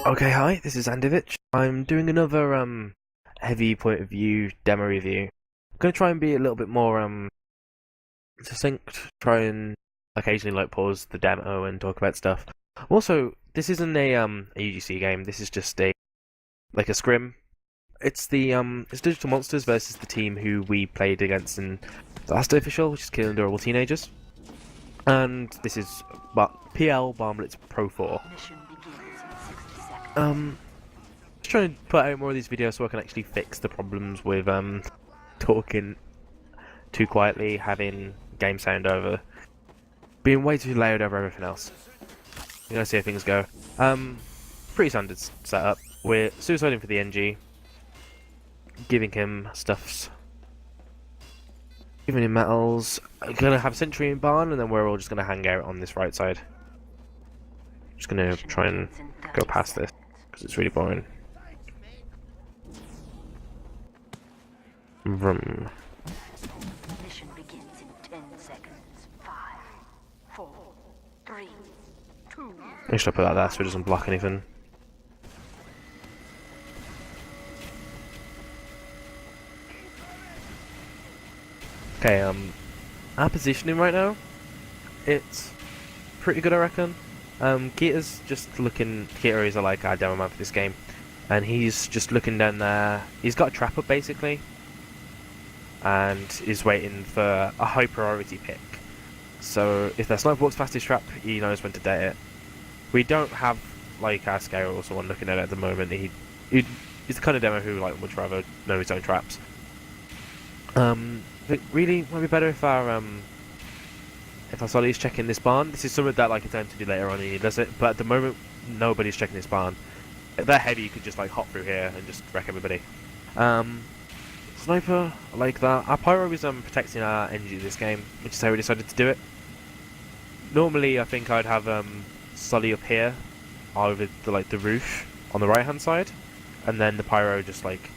Okay, hi, this is andyvich. I'm doing another heavy point of view demo review. I'm gonna try and be a little bit more succinct, try and occasionally like pause the demo and talk about stuff. Also, this isn't a UGC game, this is just a scrim. It's Digital Monsters versus the team who we played against in the last official, which is Killing Adorable Teenagers. And this is PL Barmblitz Pro 4. Just trying to put out more of these videos so I can actually fix the problems with talking too quietly, having game sound over, being way too loud over everything else. You know, see how things go. Pretty standard setup. We're suiciding for the NG, giving him stuffs, giving him metals. I'm gonna have Sentry in barn, and then we're all just gonna hang out on this right side. Just gonna try and go past this because it's really boring. Vroom. Mission begins in 10 seconds. 5, 4, 3, 2. I should put that there so it doesn't block anything. Okay, our positioning right now, it's pretty good, I reckon. Keita's just looking. Keita is like our demo man for this game, and he's just looking down there. He's got a trap up basically, and is waiting for a high priority pick. So if their sniper walks past his trap, he knows when to date it. We don't have like our scale or someone looking at it at the moment. He's the kind of demo who like would rather know his own traps. It really might be better if our Solly's checking this barn. This is something that like attempt to do later on and he does it, but at the moment nobody's checking this barn. If they're heavy, you could just like hop through here and just wreck everybody. Sniper, I like that. Our pyro is protecting our energy this game, which is how we decided to do it. Normally I think I'd have Sully up here over the roof on the right hand side, and then the pyro just like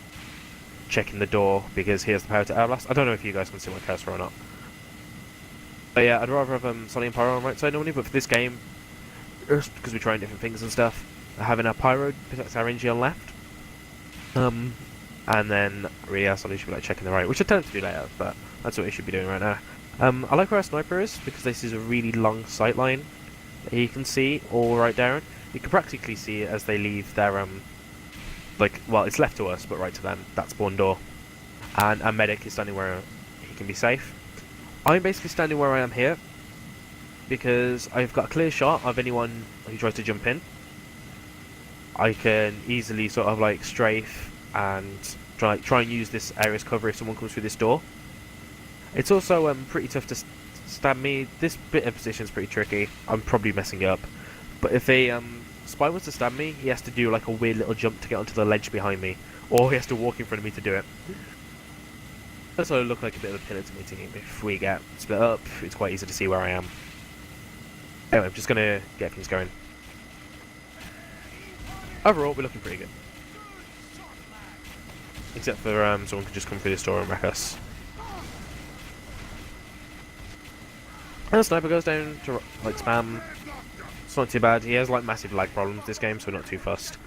checking the door because he has the power to air blast. I don't know if you guys can see my cursor or not. But yeah, I'd rather have Sully and pyro on the right side normally, but for this game, just because we're trying different things and stuff, having our pyro protects our energy on left. And then really our Sully should be like checking the right, which I tend to do later, but that's what we should be doing right now. I like where our sniper is because this is a really long sight line that you can see all right down. You can practically see it as they leave their well, it's left to us, but right to them. That spawn door, and our medic is standing where he can be safe. I'm basically standing where I am here because I've got a clear shot of anyone who tries to jump in. I can easily sort of like strafe and try and use this area as cover if someone comes through this door. It's also pretty tough to stab me. This bit of position is pretty tricky. I'm probably messing it up, but if a spy wants to stab me, he has to do like a weird little jump to get onto the ledge behind me, or he has to walk in front of me to do it. That's what look like a bit of a pillar to my team. If we get split up, it's quite easy to see where I am. Anyway, I'm just gonna get things going. Overall, we're looking pretty good. Except for someone could just come through this door and wreck us. And the sniper goes down to like spam. It's not too bad. He has like massive lag problems this game, so we're not too fussed.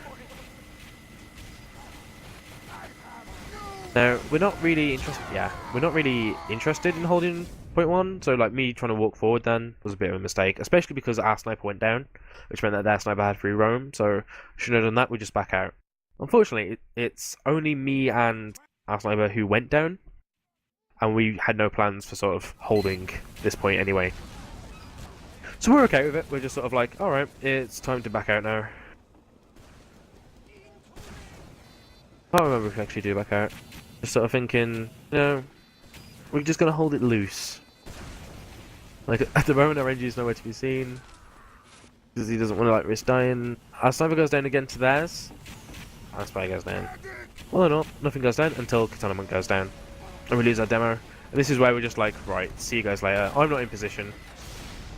Now we're not really interested. Yeah, we're not really interested in holding point one. So like me trying to walk forward then was a bit of a mistake, especially because our sniper went down, which meant that their sniper had free roam. So should have done that. We just back out. Unfortunately, it's only me and our sniper who went down, and we had no plans for sort of holding this point anyway. So we're okay with it. We're just sort of like, alright, it's time to back out now. I don't remember if we actually do back out. Just sort of thinking, we're just going to hold it loose. Like, at the moment our NG is nowhere to be seen, because he doesn't want to like risk dying. Our sniper goes down again to theirs. Our spy goes down. Well or not, nothing goes down until Katana Monk goes down. And we lose our demo. And this is where we're just like, right, see you guys later. I'm not in position.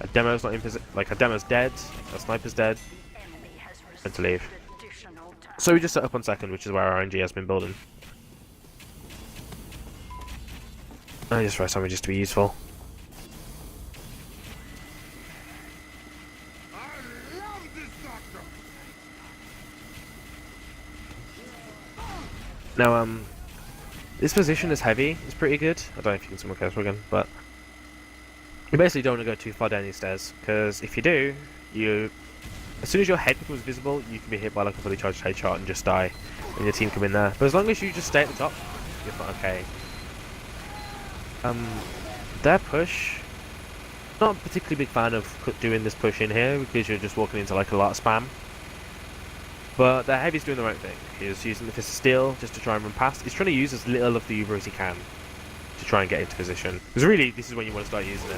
A demo's not in position. Like, a demo's dead. A sniper's dead. And to leave. So we just set up on second, which is where our RNG has been building. I just try something just to be useful. Now, this position is heavy. It's pretty good. I don't know if you can see my cursor again, but you basically don't want to go too far down these stairs, because if you do, as soon as your head becomes visible, you can be hit by like a fully charged headshot and just die, and your team come in there. But as long as you just stay at the top, you're fine. Okay. Their push. Not a particularly big fan of doing this push in here because you're just walking into like a lot of spam. But the heavy's doing the right thing. He's using the Fist of Steel just to try and run past. He's trying to use as little of the Uber as he can to try and get into position. Because really, this is when you want to start using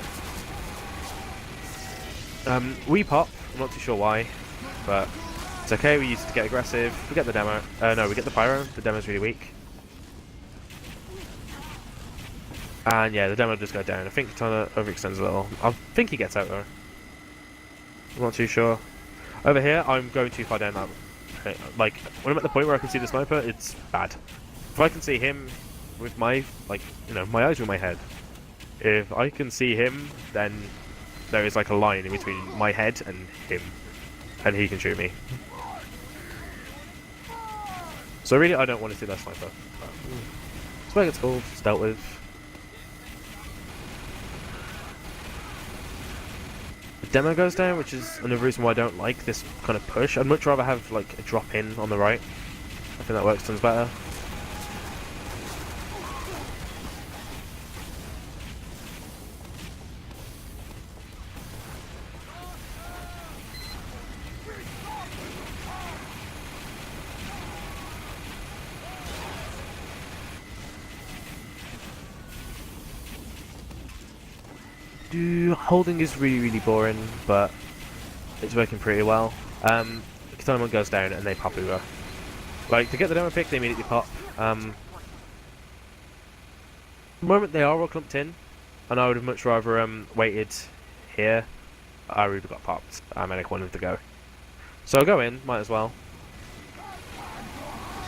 it. We pop. I'm not too sure why, but it's okay. We use it to get aggressive. We get the demo. No, we get the pyro. The demo's really weak. And yeah, the demo does go down. I think Katana overextends a little. I think he gets out though. I'm not too sure. Over here, I'm going too far down that. Like, when I'm at the point where I can see the sniper, it's bad. If I can see him with my, like, you know, my eyes with my head. If I can see him, then there is like a line in between my head and him. And he can shoot me. So really, I don't want to see that sniper. But, so it's cool, it's dealt with. Demo goes down, which is another reason why I don't like this kind of push. I'd much rather have like a drop in on the right. I think that works tons better. Holding is really boring, but it's working pretty well. Katana goes down and they pop over. Like, to get the demo pick, they immediately pop. The moment they are all clumped in, and I would have much rather waited here, I would have got popped. Medic wanted to go. So I'll go in, might as well.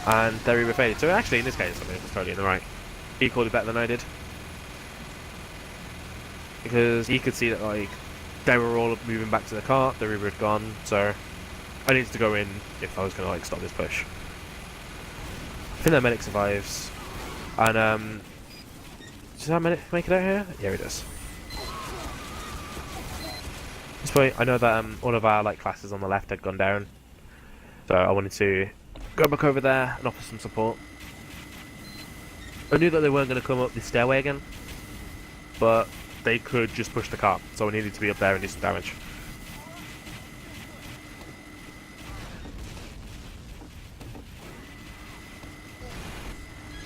And they're Uber faded. So actually, in this case, I mean, it's totally in the right. He called it better than I did. Because he could see that like they were all moving back to the cart, the Uber had gone, so I needed to go in if I was gonna like stop this push. I think that medic survives. And does that medic make it out here? Yeah, it does. At this point I know that all of our like classes on the left had gone down. So I wanted to go back over there and offer some support. I knew that they weren't gonna come up this stairway again. But they could just push the cart, so I needed to be up there and do some damage.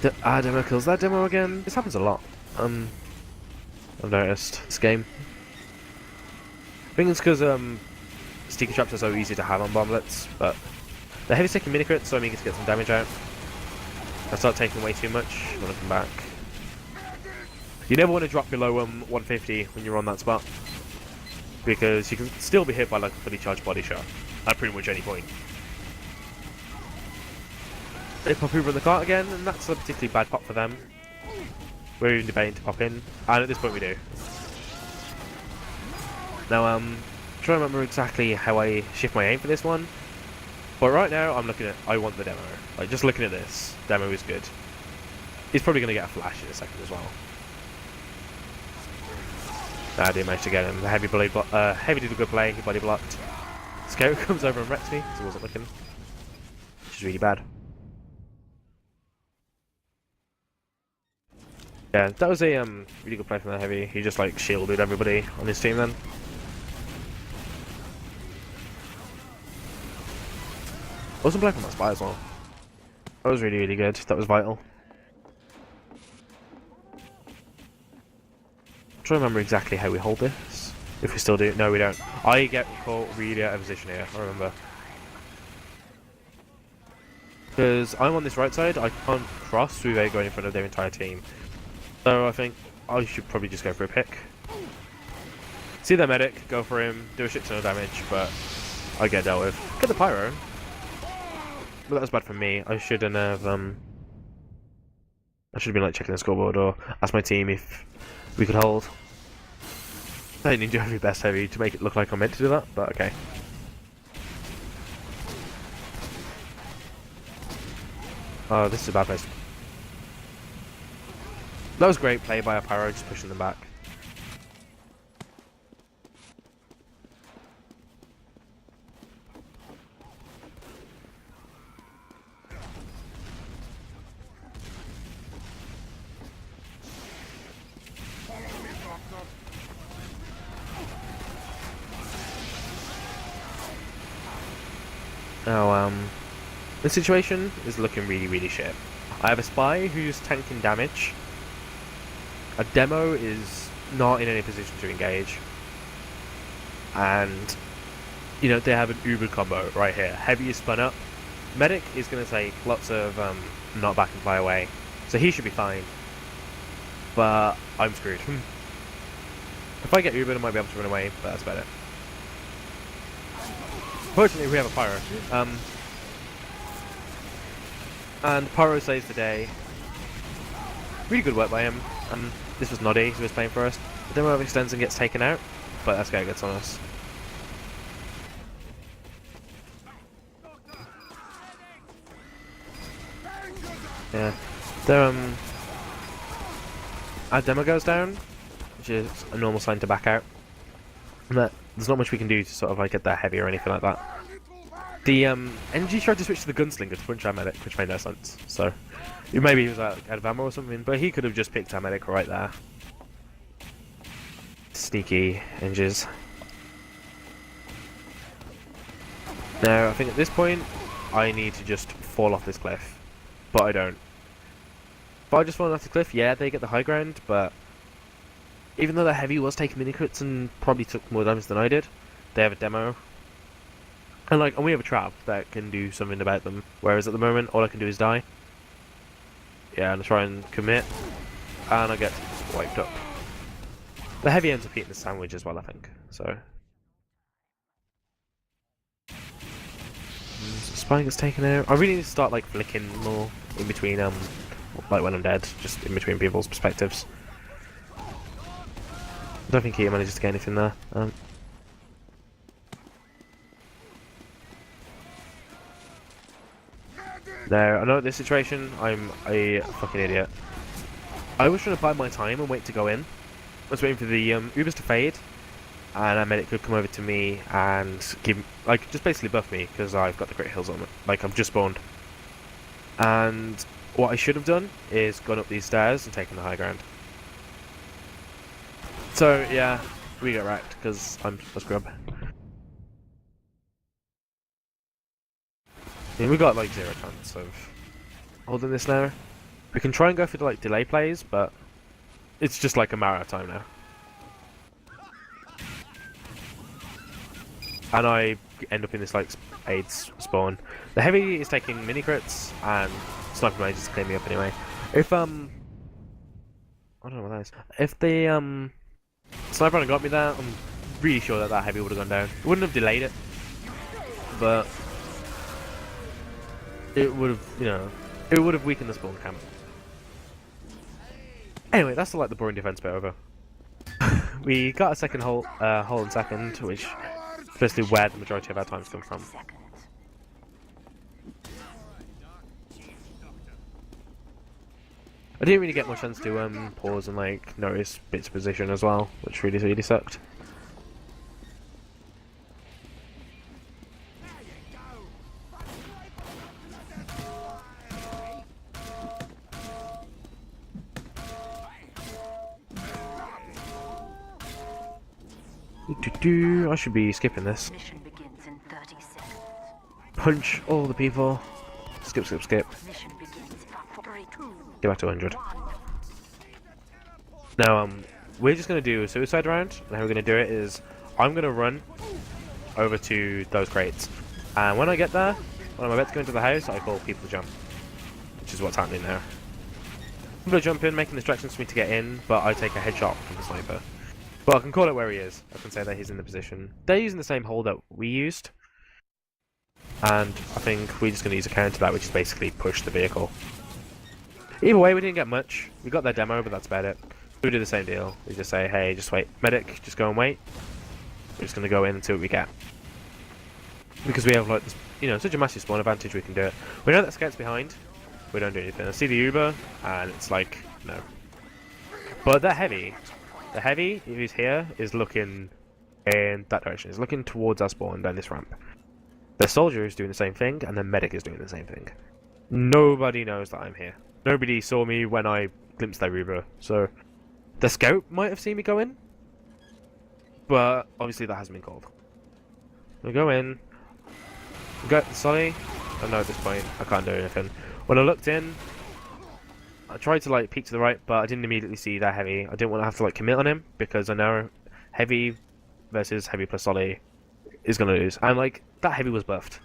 Demo kills that demo again. This happens a lot. I've noticed this game. I think it's because sticky traps are so easy to have on bomblets, but the heavy's taking mini crits, so I'm eager to get some damage out. I start taking way too much. I'm gonna come back. You never want to drop below 150 when you're on that spot, because you can still be hit by like a fully charged body shot at pretty much any point. They pop over in the cart again, and that's a particularly bad pop for them. We're even debating to pop in, and at this point we do. Now, trying to remember exactly how I shift my aim for this one, but right now I'm looking at, I want the demo. Like, just looking at this, demo is good. He's probably going to get a flash in a second as well. I didn't manage to get him. The heavy did a good play, he body blocked. Scout comes over and wrecks me, because he wasn't looking. Which is really bad. Yeah, that was a really good play from the heavy. He just like shielded everybody on his team then. Awesome play from that spy as well. That was really good. That was vital. I'm trying to remember exactly how we hold this. If we still do. No, we don't. I get caught really out of position here, I remember. Because I'm on this right side, I can't cross without going in front of their entire team. So I think I should probably just go for a pick. See their medic, go for him, do a shit ton of damage, but I get dealt with. Get the pyro. But that was bad for me. I shouldn't have I should have been like checking the scoreboard or ask my team if we could hold. I didn't do every best heavy to make it look like I'm meant to do that, but okay. Oh, this is a bad place That was great play by a pyro, just pushing them back. Now, the situation is looking really, really shit. I have a spy who's tanking damage. A demo is not in any position to engage. And, you know, they have an uber combo right here. Heavy is spun up. Medic is going to take lots of knock back and fly away. So he should be fine. But I'm screwed. If I get ubered, I might be able to run away, but that's about it. Fortunately, we have a pyro. And pyro saves the day. Really good work by him. This was Noddy who was playing for us. The demo extends and gets taken out, but that guy gets on us. Yeah. Our demo goes down, which is a normal sign to back out. And there's not much we can do to sort of like get that heavy or anything like that. The NG tried to switch to the gunslinger to punch our medic, which made no sense. So maybe he was out of ammo or something, but he could have just picked our medic right there. Sneaky NGs. Now I think at this point I need to just fall off this cliff, but I don't. If I just fall off the cliff, yeah, they get the high ground, but even though the heavy was taking mini crits and probably took more damage than I did, they have a demo. And we have a trap that can do something about them. Whereas at the moment, all I can do is die. Yeah, and try and commit, and I get wiped up. The heavy ends up eating the sandwich as well, I think. So, spy gets taken out. I really need to start flicking more in between when I'm dead, just in between people's perspectives. I don't think he manages to get anything there. Now, I know this situation, I'm a fucking idiot. I was trying to bide my time and wait to go in. I was waiting for the Ubers to fade, and a medic could come over to me and give, just basically buff me, because I've got the great heals on it. I've just spawned. And what I should have done is gone up these stairs and taken the high ground. So, yeah, we get wrecked, because I'm a scrub. I mean, we've got 0 chance of holding this now. We can try and go for the delay plays, but it's just a matter of time now. And I end up in this AIDS spawn. The heavy is taking mini crits, and sniper manages to clean me up anyway. If I don't know what that is. If the sniper hadn't got me there, I'm really sure that heavy would have gone down. It wouldn't have delayed it, but it would have, it would have weakened the spawn camp. Anyway, that's the boring defense bit over. We got a second hole in second, which is basically where the majority of our times come from. I didn't really get much chance to pause and notice bits of position as well, which really sucked. I should be skipping this. Mission begins in 30 seconds. Punch all the people. Skip. Mission begins in 3, 2, Get back to 100. 1. Now, we're just going to do a suicide round, and how we're going to do it is, I'm going to run over to those crates, and when I get there, when I'm about to go into the house, I call people to jump, which is what's happening now. People are jumping, making distractions for me to get in, but I take a headshot from the sniper. But I can call it where he is. I can say that he's in the position. They're using the same hole that we used, and I think we're just going to use a counter to that, which is basically push the vehicle. Either way, we didn't get much. We got their demo, but that's about it. We do the same deal. We just say, hey, just wait. Medic, just go and wait. We're just going to go in and see what we get. Because we have, this, such a massive spawn advantage, we can do it. We know that scout's behind. We don't do anything. I see the Uber, and it's no. But the heavy who's here is looking in that direction. Is looking towards our spawn down this ramp. The soldier is doing the same thing, and the medic is doing the same thing. Nobody knows that I'm here. Nobody saw me when I glimpsed their Uber, so the scout might have seen me go in, but obviously that hasn't been called. We go in, we got the Solly. I know at this point I can't do anything. When I looked in, I tried to like peek to the right, but I didn't immediately see that heavy. I didn't want to have to like commit on him because I know heavy versus heavy plus Solly is gonna lose, and like that heavy was buffed.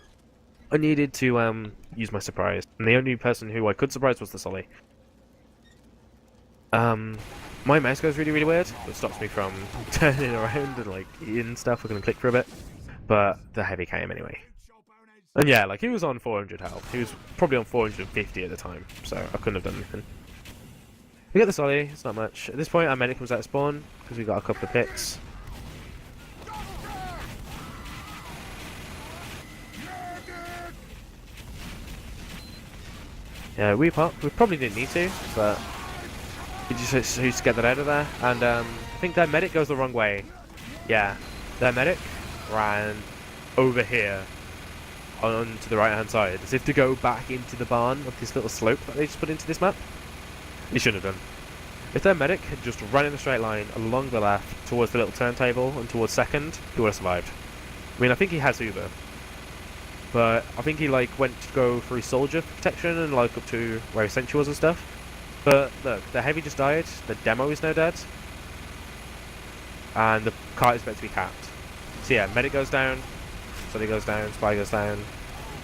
I needed to use my surprise, and the only person who I could surprise was the Solly. My mouse goes really weird. It stops me from turning around and like eating stuff. We're gonna click for a bit, but the heavy came anyway. And yeah, like he was on 400 health. He was probably on 450 at the time, so I couldn't have done anything. We get the Solly. It's not much at this point. Our medic comes out of spawn because we got a couple of picks. Yeah, we probably didn't need to, but we just used to get that out of there. And I think their medic goes the wrong way. Yeah, their medic ran over here onto the right hand side, as if to go back into the barn of this little slope that they just put into this map. He shouldn't have done. If their medic had just run in a straight line along the left towards the little turntable and towards second, he would have survived. I mean, I think he has Uber, but I think he like went to go for his soldier protection and like up to where his sentry was and stuff. But look, the heavy just died, the demo is now dead, and the cart is about to be capped. So yeah, medic goes down, Solly goes down, spy goes down,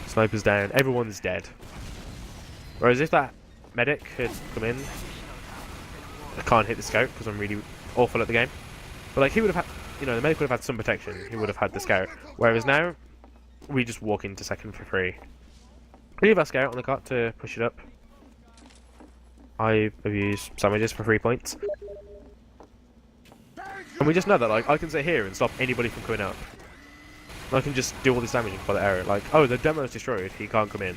sniper's down, everyone's dead. Whereas if that medic had come in, I can't hit the scout because I'm really awful at the game. But like he would have had, you know, the medic would have had some protection. He would have had the scout. Whereas now, we just walk into second for free. We leave our scout on the cart to push it up. I have used sandwiches for 3 points. And we just know that like I can sit here and stop anybody from coming up. I can just do all this damage for the error. Like, oh, the demo is destroyed. He can't come in.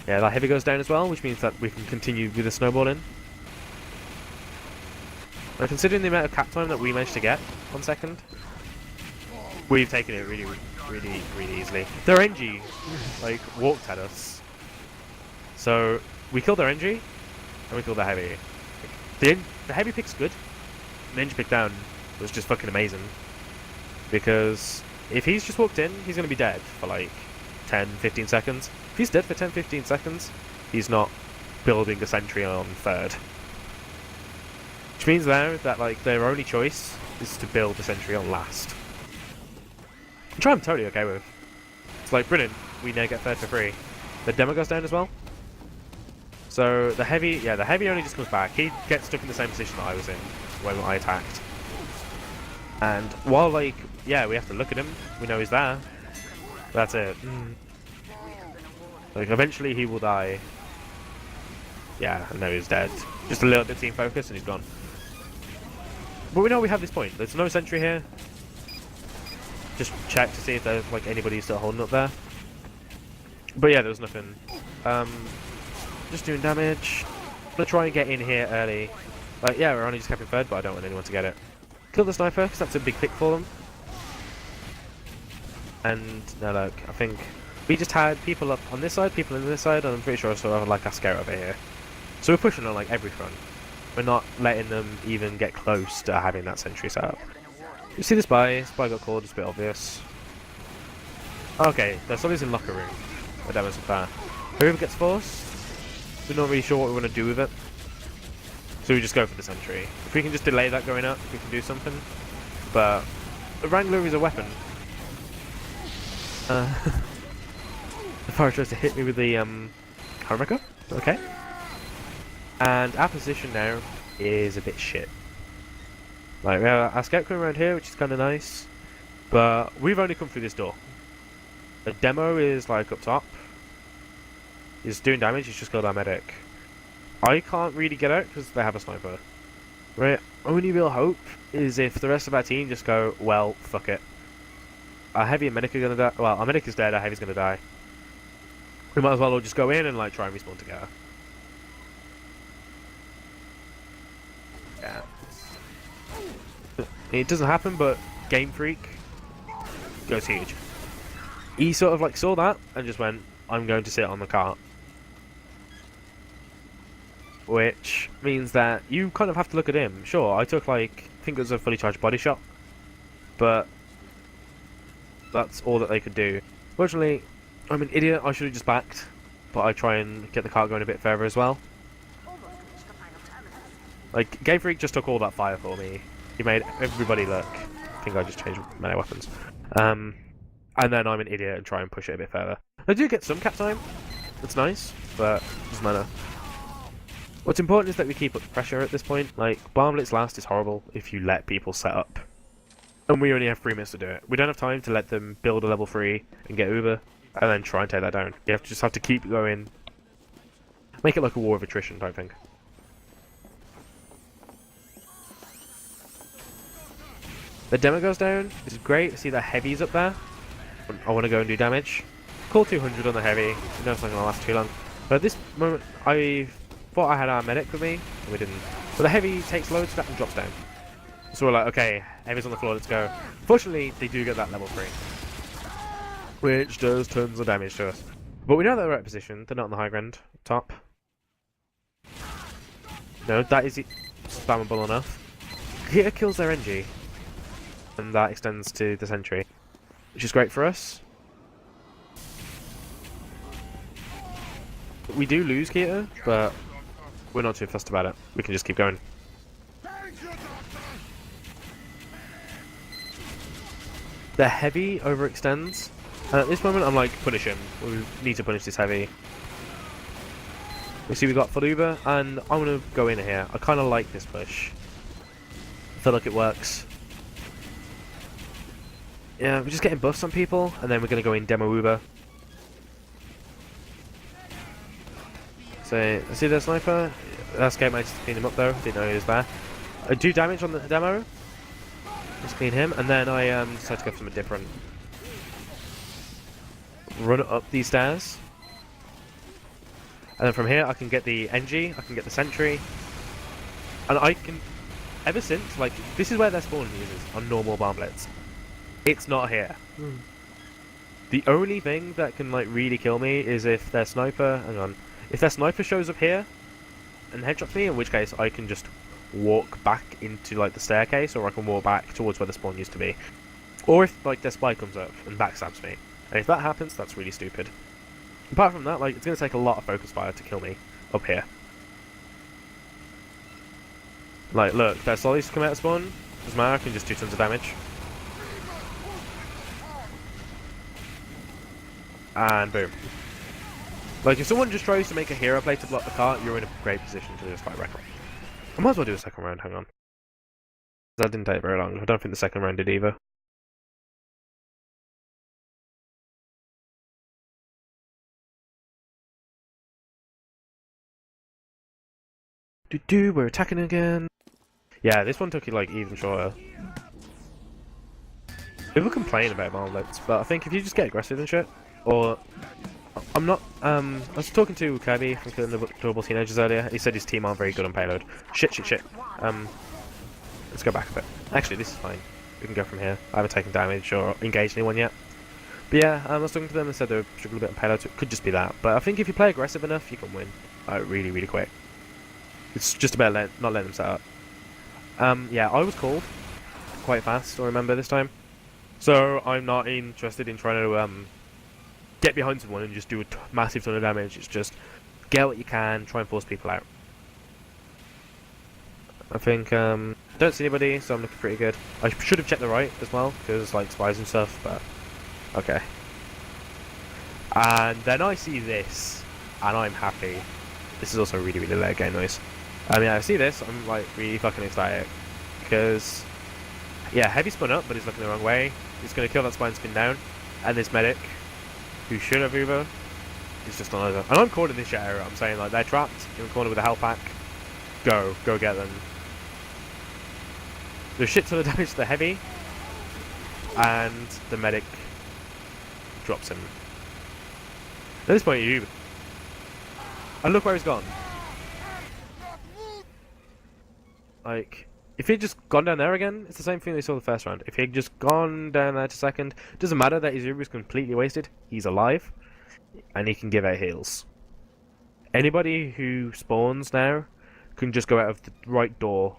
Yeah, that heavy goes down as well, which means that we can continue with the snowballing. Now, considering the amount of cap time that we managed to get on second, we've taken it really easily. Their NG, like, walked at us. So, we killed their NG, and we killed the heavy. The heavy pick's good. The NG pick down was just fucking amazing. Because if he's just walked in, he's going to be dead for like 10-15 seconds. If he's dead for 10-15 seconds, he's not building a sentry on third. Which means now that like their only choice is to build a sentry on last. Which I'm totally okay with. It's like, brilliant, we now get third for free. The demo goes down as well. So the heavy, yeah, the heavy only just comes back. He gets stuck in the same position that I was in when I attacked. And while like, yeah, we have to look at him, we know he's there. That's it. Like, eventually he will die. Yeah, I know he's dead. Just a little bit team focus and he's gone. But we know we have this point. There's no sentry here. Just check to see if there's like anybody still holding up there. But yeah, there was nothing. Just doing damage. I'm gonna try and get in here early. Like, yeah, we're only just capping third, but I don't want anyone to get it. Kill the sniper, because that's a big pick for them. And, no, look, I think we just had people up on this side, people on this side, and I'm pretty sure I still have, like, our scout over here. So we're pushing on, like, every front. We're not letting them even get close to having that sentry set up. You see the spy got called, it's a bit obvious. Okay, there's somebody's in locker room. My demo's up there. Whoever gets forced, we're not really sure what we want to do with it. So we just go for the sentry. If we can just delay that going up, we can do something. But the Wrangler is a weapon. The fire tries to hit me with the Harmonica. Okay. And our position now is a bit shit. Like, we have our scout coming around here, which is kind of nice. But we've only come through this door. The demo is like up top. He's doing damage, he's just killed our medic. I can't really get out because they have a sniper. Right, only real hope is if the rest of our team just go, well, fuck it. Our heavy and medic are gonna die. Well, our medic is dead, our heavy's gonna die. We might as well all just go in and like try and respawn together. Yeah. It doesn't happen, but Game Freak goes huge. He sort of like saw that and just went, I'm going to sit on the cart. Which means that you kind of have to look at him. Sure, I took like, I think it was a fully charged body shot, but that's all that they could do. Fortunately, I'm an idiot, I should have just backed, but I try and get the cart going a bit further as well. Like, Game Freak just took all that fire for me. He made everybody look. I think I just changed melee weapons. And then I'm an idiot and try and push it a bit further. I do get some cap time. It's nice, but it doesn't matter. What's important is that we keep up the pressure at this point. Like, Bomb Blitz last is horrible if you let people set up. And we only have 3 minutes to do it. We don't have time to let them build a level 3 and get Uber, and then try and take that down. You just have to keep going. Make it like a war of attrition type thing. The demo goes down. It's great. See the heavies up there. I want to go and do damage. Call 200 on the heavy. I know it's not going to last too long. But at this moment, I thought I had our medic with me. And we didn't. But the heavy takes loads of that and drops down. So we're like, okay, heavy's on the floor, let's go. Fortunately, they do get that level 3. Which does tons of damage to us. But we know they're in the right position. They're not on the high ground. Top. No, that is spammable enough. Here kills their NG. And that extends to the sentry. Which is great for us. We do lose Keita, but we're not too fussed about it. We can just keep going. The heavy overextends. And at this moment, I'm like, punish him. We need to punish this heavy. We see we got full Uber, and I'm going to go in here. I kind of like this push. I feel like it works. Yeah, we're just getting buffs on people, and then we're going to go in demo Uber. So, see the sniper? That's game, I just cleaned him up though. Didn't know he was there. I do damage on the demo. Just clean him, and then I decide to go for something different. Run up these stairs. And then from here I can get the NG, I can get the sentry. And I can, ever since, like, this is where their spawn uses on normal Bomb Blitz. It's not here. The only thing that can, like, really kill me is if their sniper, hang on, if their sniper shows up here and headshots me, in which case I can just walk back into, like, the staircase, or I can walk back towards where the spawn used to be. Or if, like, their spy comes up and backstabs me. And if that happens, that's really stupid. Apart from that, like, it's going to take a lot of focus fire to kill me up here. Like, look, their sollies come out of spawn. Doesn't matter, I can just do tons of damage. And boom. Like, if someone just tries to make a hero play to block the cart, you're in a great position to just fight wreck. I might as well do a second round, hang on. That didn't take very long. I don't think the second round did either. We're attacking again. Yeah, this one took you like even shorter. People complain about Bomb Blitz, but I think if you just get aggressive and shit, or I'm not. I was talking to Kirby from Killing the Adorable Teenagers earlier. He said his team aren't very good on payload. Shit. Let's go back a bit. Actually, this is fine. We can go from here. I haven't taken damage or engaged anyone yet. But yeah, I was talking to them and said they were struggling a bit on payload, so it could just be that. But I think if you play aggressive enough, you can win. Really, really quick. It's just about not letting them set up. Yeah, I was called quite fast, I remember this time. So I'm not interested in trying to get behind someone and just do a massive ton of damage. It's just get what you can, try and force people out. I think, don't see anybody, so I'm looking pretty good. I should have checked the right as well, because like spies and stuff, but okay. And then I see this, and I'm happy. This is also really, really loud game noise. I mean, I see this, I'm like really fucking ecstatic, because yeah, heavy spun up, but he's looking the wrong way. He's going to kill that spine spin down, and this medic, who should have Uber, is just on over. And I'm caught in this shit area. I'm saying, like, they're trapped in the corner with a health pack. Go get them. There's shit ton of damage to the heavy, and the medic drops him. At this point, you Uber. And look where he's gone. Like, if he'd just gone down there again, it's the same thing we saw the first round. If he'd just gone down there to second, it doesn't matter that his Uber's completely wasted. He's alive, and he can give out heals. Anybody who spawns now can just go out of the right door.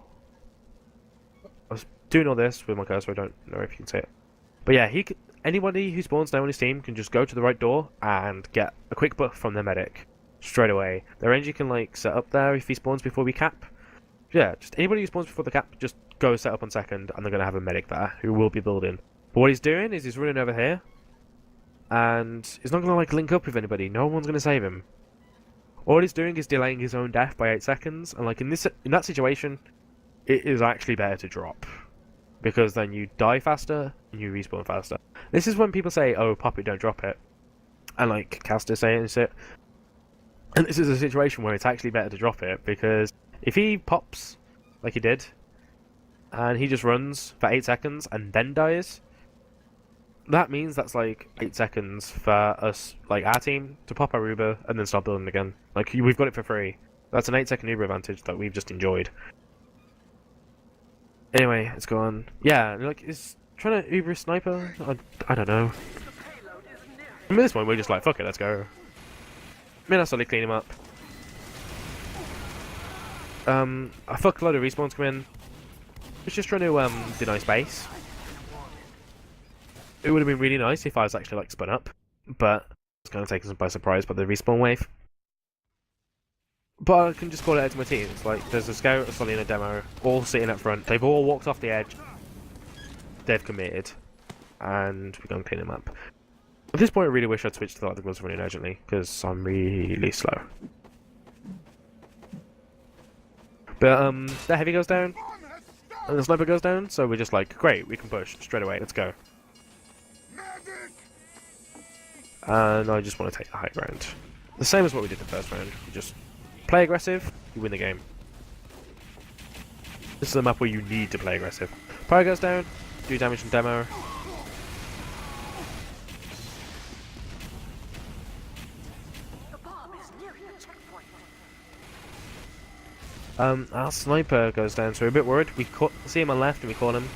I was doing all this with my cursor, I don't know if you can see it. But yeah, anybody who spawns now on his team can just go to the right door and get a quick buff from their medic straight away. Their NG can like set up there if he spawns before we cap. Yeah, just anybody who spawns before the cap, just go set up on second, and they're going to have a medic there who will be building. But what he's doing is he's running over here, and he's not going to like link up with anybody. No one's going to save him. All he's doing is delaying his own death by 8 seconds, and like in that situation, it is actually better to drop, because then you die faster and you respawn faster. This is when people say, "Oh, pop it, don't drop it," and like casters say it. And this is a situation where it's actually better to drop it, because if he pops, like he did, and he just runs for 8 seconds and then dies, that means that's like 8 seconds for us, like our team, to pop our Uber and then start building again. Like, we've got it for free. That's an 8-second Uber advantage that we've just enjoyed. Anyway, let's go on. Yeah, like, is trying to Uber a sniper? I don't know. I mean, at this point, we're just like, fuck it, let's go. I mean, I'll slowly clean him up. I fucked a lot of respawns come in. I was just trying to deny space. It would have been really nice if I was actually like spun up, but it's kind of taken us by surprise by the respawn wave. But I can just call it out to my team. It's like there's a scout, a Sully, and a demo, all sitting up front. They've all walked off the edge. They've committed, and we're going to clean them up. At this point, I really wish I'd switched to the gloves running urgently, because I'm really slow. But the heavy goes down, and the sniper goes down, so we're just like, great, we can push straight away, let's go. And I just want to take the high ground. The same as what we did the first round. You just play aggressive, you win the game. This is a map where you need to play aggressive. Pyro goes down, do damage and demo. Our sniper goes down, so we're a bit worried. We see him on left and we call him.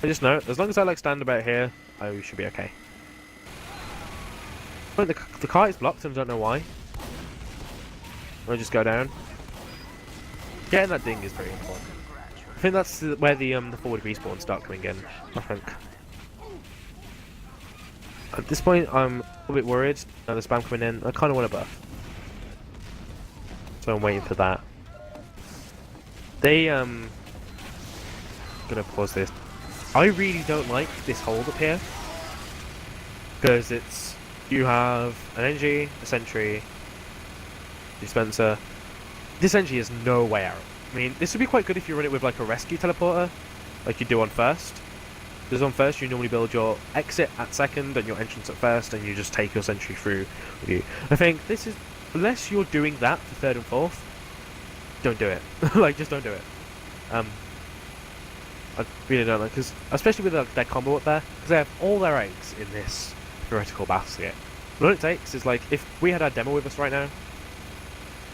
I just know, as long as I like stand about here, I should be okay. But the cart is blocked and I don't know why. I just go down. Getting that ding is very important. I think that's where the forward respawns start coming in, I think. At this point, I'm a little bit worried. Now the spam coming in, I kind of want a buff. So I'm waiting for that. Gonna pause this. I really don't like this hold up here. Because it's... You have an NG, a sentry, dispenser. This NG has no way out. I mean, this would be quite good if you run it with like a rescue teleporter, like you do on first. Because on first you normally build your exit at second and your entrance at first, and you just take your sentry through with you. I think this is... Unless you're doing that for third and fourth, don't do it. Like, just don't do it. I really don't like, because especially with their combo up there, because they have all their eggs in this theoretical basket. But all it takes is like, if we had our demo with us right now,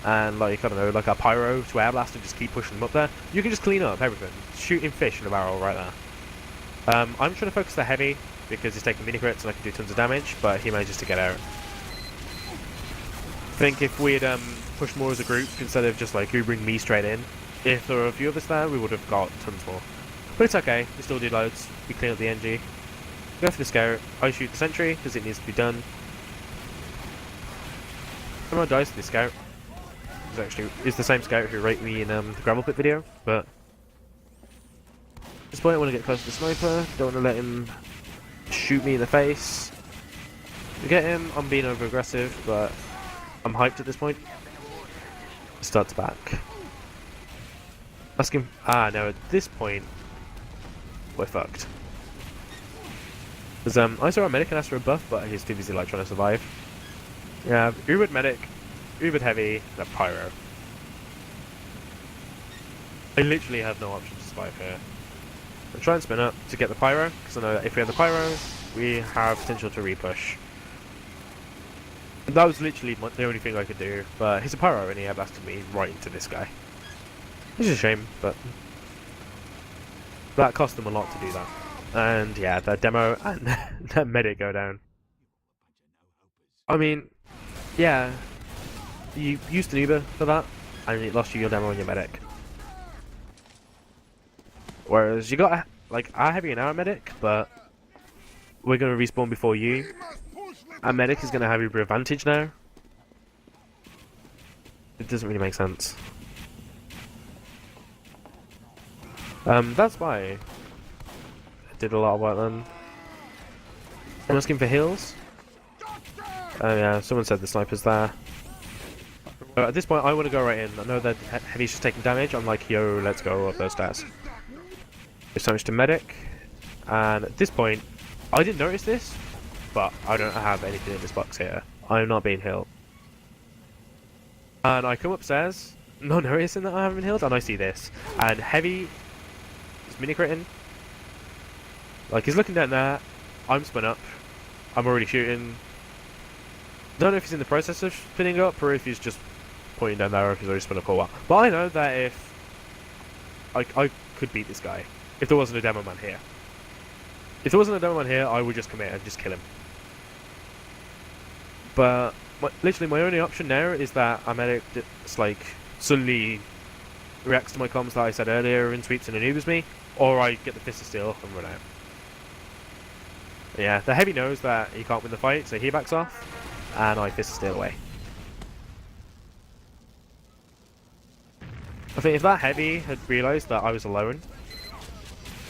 and like, I don't know, like our pyro to air blast and just keep pushing them up there, you can just clean up everything. Shooting fish in a barrel right there. I'm trying to focus the heavy, because he's taking mini crits and I can do tons of damage, but he manages to get out. I think if we had pushed more as a group instead of just like Ubering me straight in, if there were a few of us there, we would have got tons more. But it's okay, we still do loads. We clean up the NG. Go for the scout. I shoot the sentry because it needs to be done. Everyone dies to the scout. It's the same scout who raped me in the gravel pit video, but at this point I want to get close to the sniper. Don't want to let him shoot me in the face. To get him, I'm being over aggressive, but I'm hyped at this point. Starts back. Ask him. Ah, no, at this point, we're fucked. Because I saw a medic and asked for a buff, but he's too busy like trying to survive. Yeah, Ubered medic, Ubered heavy, and a pyro. I literally have no option to survive here. I'll try and spin up to get the pyro, because I know that if we have the pyro, we have potential to repush. That was literally the only thing I could do, but he's a pyro and he air blasted me right into this guy. Which is a shame, but that cost them a lot to do that. And yeah, the demo and the medic go down. I mean, yeah, you used an Uber for that, and it lost you your demo and your medic. Whereas you got like our heavy and our medic, but we're gonna respawn before you. Our medic is gonna have Uber advantage now. It doesn't really make sense. That's why I did a lot of work then. I'm asking for heals. Oh yeah, someone said the sniper's there. At this point, I want to go right in. I know that Heavy's just taking damage. I'm like, yo, let's go up those stairs. There's damage to medic. And at this point, I didn't notice this, but I don't have anything in this box here. I'm not being healed. And I come upstairs, not noticing that I haven't been healed, and I see this. And Heavy is mini-critting. Like, he's looking down there. I'm spun up. I'm already shooting. Don't know if he's in the process of spinning up, or if he's just pointing down there, or if he's already spun up or what. But I know that if I could beat this guy, if there wasn't a demo man here. If there wasn't a demo man here, I would just commit and just kill him. But literally my only option now is that a medic just like suddenly reacts to my comms that I said earlier and sweeps and maneuvers me, or I get the Fist of Steel and run out. Yeah, the Heavy knows that he can't win the fight, so he backs off, and I Fist of Steel away. I think if that Heavy had realised that I was alone,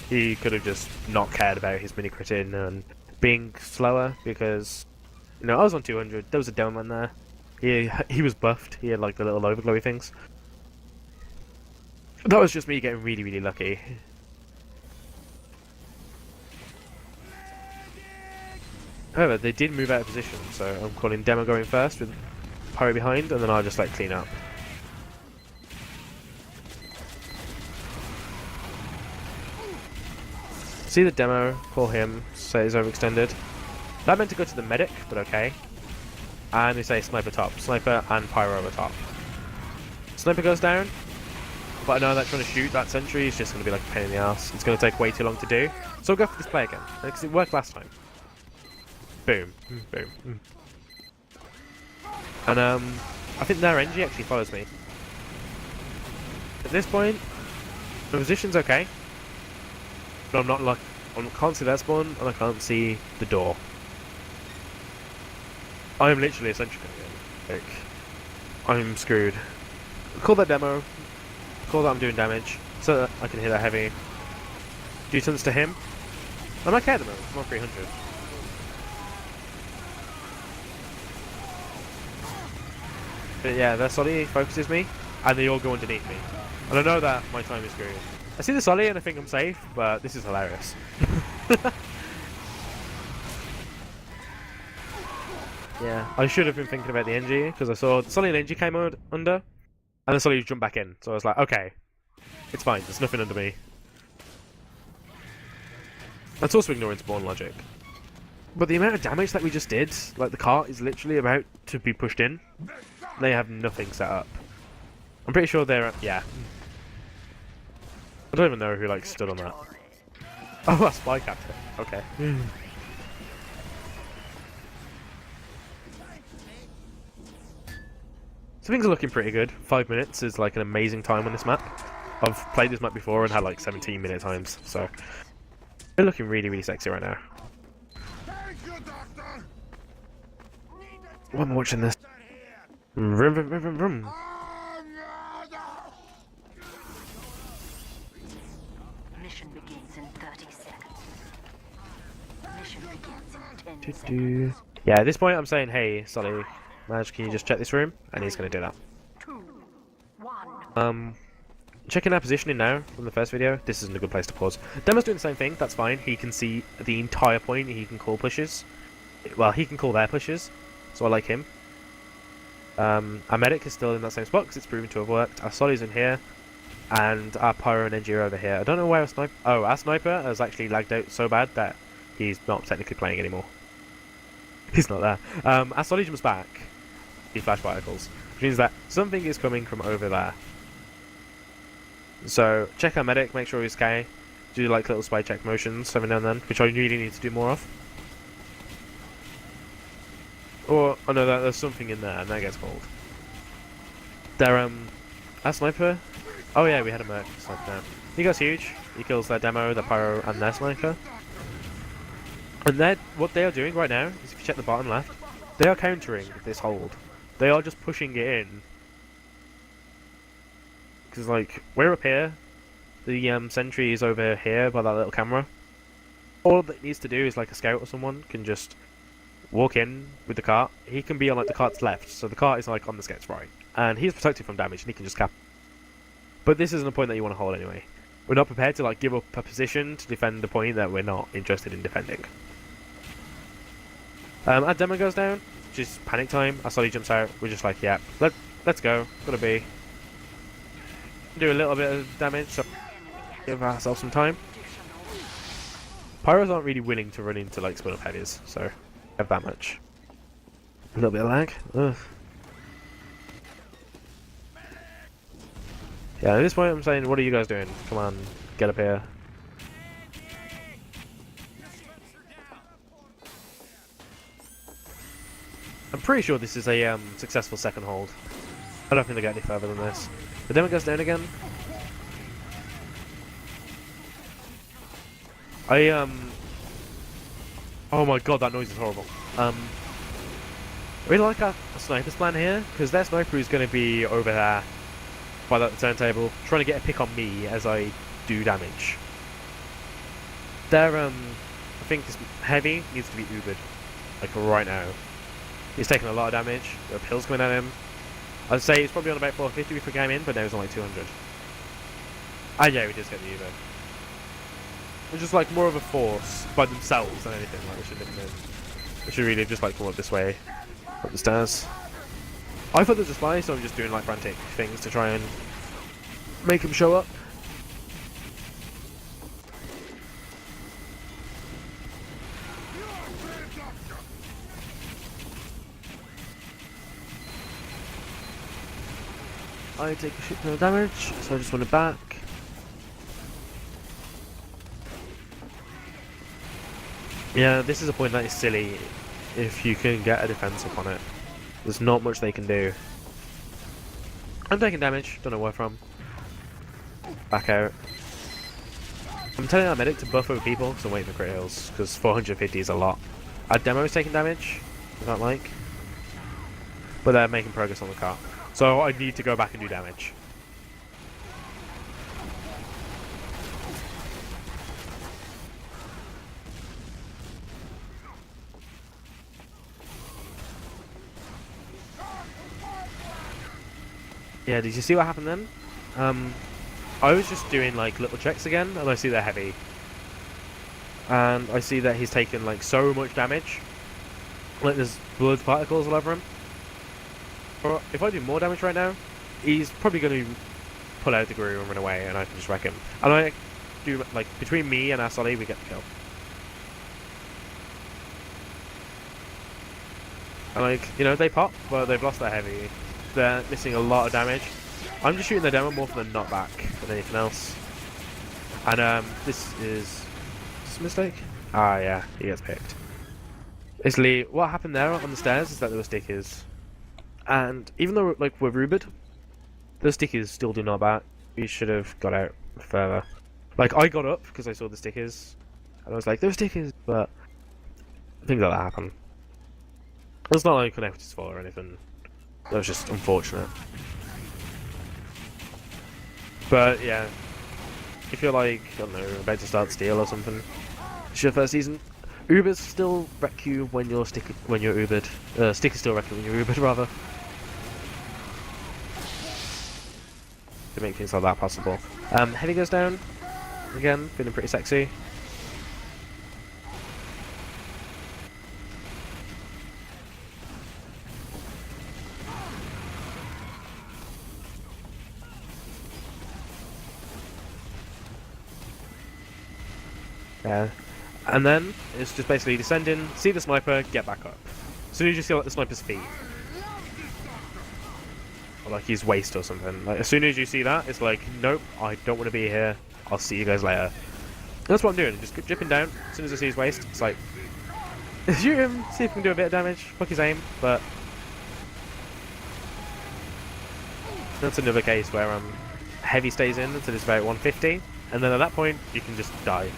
he could have just not cared about his mini critting and being slower, because you know I was on 200. There was a demo man there. He was buffed. He had like the little overglowy things. That was just me getting really lucky. However, they did move out of position, so I'm calling demo going first with pyro behind, and then I'll just like clean up. See the demo, call him, say he's overextended. That meant to go to the medic, but okay. And they say sniper top. Sniper and pyro over top. Sniper goes down, but I know that trying to shoot that sentry is just going to be like a pain in the ass. It's going to take way too long to do. So I'll go for this play again, because it worked last time. Boom. Boom. And I think their NG actually follows me. At this point, the position's okay. But I'm not like I can't see their spawn and I can't see the door. I am literally essentially like I'm screwed. Call that demo. Call that I'm doing damage so that I can hit that Heavy. Do tons to him. I'm okay at the moment. I'm on 300. But yeah, their Solly focuses me and they all go underneath me. And I know that my time is screwed. I see the Solly and I think I'm safe, but this is hilarious. Yeah, I should have been thinking about the NG, because I saw the Solly and NG came under, and the Solly jumped back in. So I was like, okay, it's fine, there's nothing under me. That's also ignoring spawn logic. But the amount of damage that we just did, like the cart is literally about to be pushed in. They have nothing set up. I'm pretty sure they're, yeah. I don't even know who like stood on that. Oh, a spy captain. Okay. So things are looking pretty good. 5 minutes is like an amazing time on this map. I've played this map before and had like 17-minute times, so they're looking really sexy right now. Why am I watching this? Vroom. Mission begins in 30 seconds. Mission begins in 10 seconds. Yeah, at this point I'm saying, hey, Solly, Madge, can you just check this room? And he's going to do that. 2, 1. Checking our positioning now from the first video. This isn't a good place to pause. Demo's doing the same thing, that's fine. He can see the entire point, he can call pushes. Well, he can call their pushes, so I like him. Our medic is still in that same spot because it's proven to have worked. Our Solly's in here, and our pyro and NG are over here. I don't know where our sniper... Oh, our sniper has actually lagged out so bad that he's not technically playing anymore. He's not there. As Solly jumps back, he flash particles, which means that something is coming from over there. So check our medic, make sure he's okay. Do like little spy check motions every now and then, which I really need to do more of. Or oh no, there's something in there, and that gets cold. There, our sniper. Oh yeah, we had a merc sniper now. He goes huge. He kills their demo, their pyro, and their sniper. And what they are doing right now is, if you check the bottom left, they are countering this hold. They are just pushing it in. Because like we're up here, the sentry is over here by that little camera. All that it needs to do is like a scout or someone can just walk in with the cart. He can be on like the cart's left, so the cart is like on the scout's right, and he's protected from damage, and he can just cap. But this isn't a point that you want to hold anyway. We're not prepared to like give up a position to defend the point that we're not interested in defending. Our demo goes down, which is panic time. Our Solly jumps out. We're just like, yeah, let's go. Gotta be. Do a little bit of damage, so give ourselves some time. Pyros aren't really willing to run into like spin up heavies, so have that much. A little bit of lag. Ugh. Yeah, at this point I'm saying, what are you guys doing? Come on, get up here. I'm pretty sure this is a successful second hold. I don't think they get any further than this. The demo goes down again. Oh my god, that noise is horrible. I really like our sniper's plan here, because their sniper is going to be over there by that turntable, trying to get a pick on me as I do damage. Their, I think this heavy needs to be Ubered, like right now. He's taking a lot of damage, there are pills coming at him. I'd say he's probably on about 450 if we came in, but now he's on like 200. And yeah, we just get the Uber. They're just like more of a force by themselves than anything, like we should have been. We should really just like come up this way, up the stairs. I thought there's a spy, so I'm just doing like frantic things to try and make him show up. I take a shit ton of damage, so I just want it back. Yeah, this is a point that is silly if you can get a defense upon it. There's not much they can do. I'm taking damage, don't know where from. Back out. I'm telling our medic to buff over people because I'm waiting for crit heals, because 450 is a lot. Our demo is taking damage, I don't like. But they're making progress on the car. So I need to go back and do damage. Yeah, did you see what happened then? I was just doing like little checks again, and I see they're heavy. And I see that he's taken like so much damage. Like there's blood particles all over him. Or if I do more damage right now, he's probably going to pull out the guru and run away, and I can just wreck him. And I do like between me and our Solly, we get the kill. And like, you know, they pop, but they've lost their heavy. They're missing a lot of damage. I'm just shooting the demo more for the knockback than anything else. And this is a mistake? Ah yeah, he gets picked. Basically, what happened there on the stairs is that there were stickers. And even though like we're Rubered, those stickers still do not back. We should have got out further. Like I got up because I saw the stickers, and I was like, "Those stickers," but things like that happen. It's not like Connected's fault or anything. That was just unfortunate. But yeah, if you're like, I don't know, about to start Steel or something, it's your first season. Ubers still wreck you when you're Ubered. Stickers still wreck you when you're Ubered, rather. To make things like that possible. Heavy goes down. Again, feeling pretty sexy. Yeah. And then it's just basically descending, see the sniper, get back up. As soon as you see like the sniper's feet, or like his waist or something, like as soon as you see that, it's like, nope, I don't want to be here. I'll see you guys later. And that's what I'm doing. Just dripping down. As soon as I see his waist, it's like, shoot him. See if we can do a bit of damage. Fuck his aim, but that's another case where heavy stays in until it's about 150, and then at that point you can just die.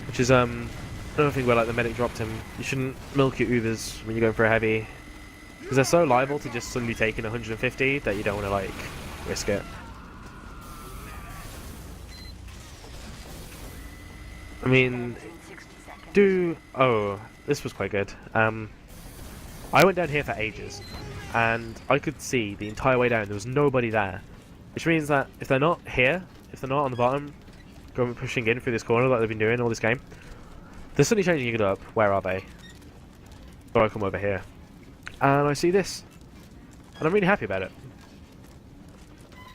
Which is another thing where like the medic dropped him. You shouldn't milk your Ubers when you're going for a heavy, because they're so liable to just suddenly take in 150 that you don't want to like risk it. I mean, oh, this was quite good. I went down here for ages, and I could see the entire way down there was nobody there, which means that if they're not here, if they're not on the bottom, going pushing in through this corner like they've been doing all this game, they're suddenly changing it up. Where are they? So I come over here, and I see this, and I'm really happy about it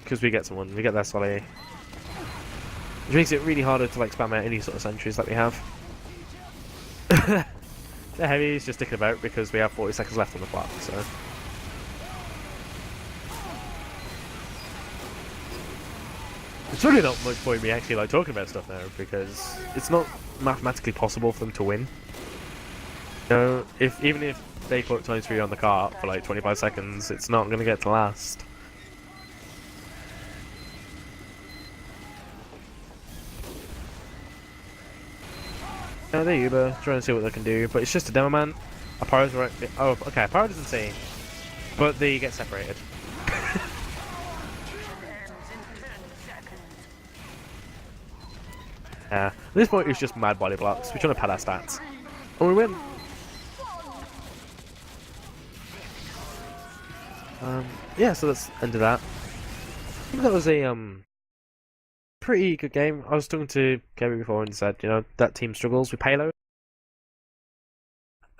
because we get someone, we get that Solly, which makes it really harder to like spam out any sort of sentries that we have. The heavy is just sticking about because we have 40 seconds left on the clock, so. It's really not much point me actually like talking about stuff now because it's not mathematically possible for them to win. You know, even if they put times 3 on the cart for like 25 seconds, it's not going to get to last. They're Uber, trying to see what they can do, but it's just a demo man. A Pyro's right. Oh, okay, Pyro doesn't see, but they get separated. Yeah, at this point it's just mad body blocks. We're trying to pad our stats, and we win. Yeah, so that's the end of that. I think that was a pretty good game. I was talking to Kevin before and said, you know, that team struggles with payload.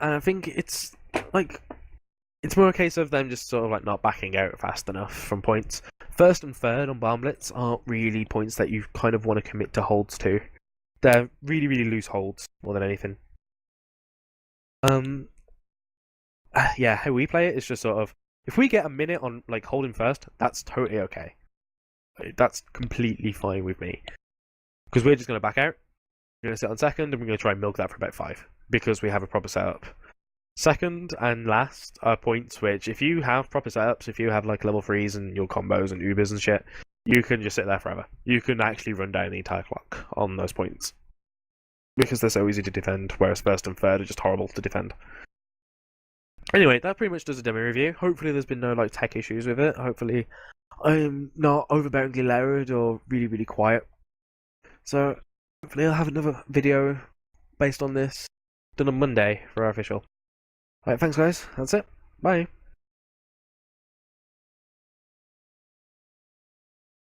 And I think it's like, it's more a case of them just sort of like not backing out fast enough from points. First and third on Bomb Blitz aren't really points that you kind of want to commit to holds to. They're really, really loose holds more than anything. Yeah, how we play it is just sort of, if we get a minute on like holding first, that's totally okay. That's completely fine with me. Because we're just going to back out. We're going to sit on second and we're going to try and milk that for about 5. Because we have a proper setup. Second and last are points which, if you have proper setups, if you have like level 3s and your combos and Ubers and shit, you can just sit there forever. You can actually run down the entire clock on those points. Because they're so easy to defend, whereas first and third are just horrible to defend. Anyway, that pretty much does a demo review. Hopefully there's been no like tech issues with it. Hopefully I'm not overbearingly loud or really, really quiet. So hopefully I'll have another video based on this done on Monday for our official. Alright, thanks guys. That's it. Bye.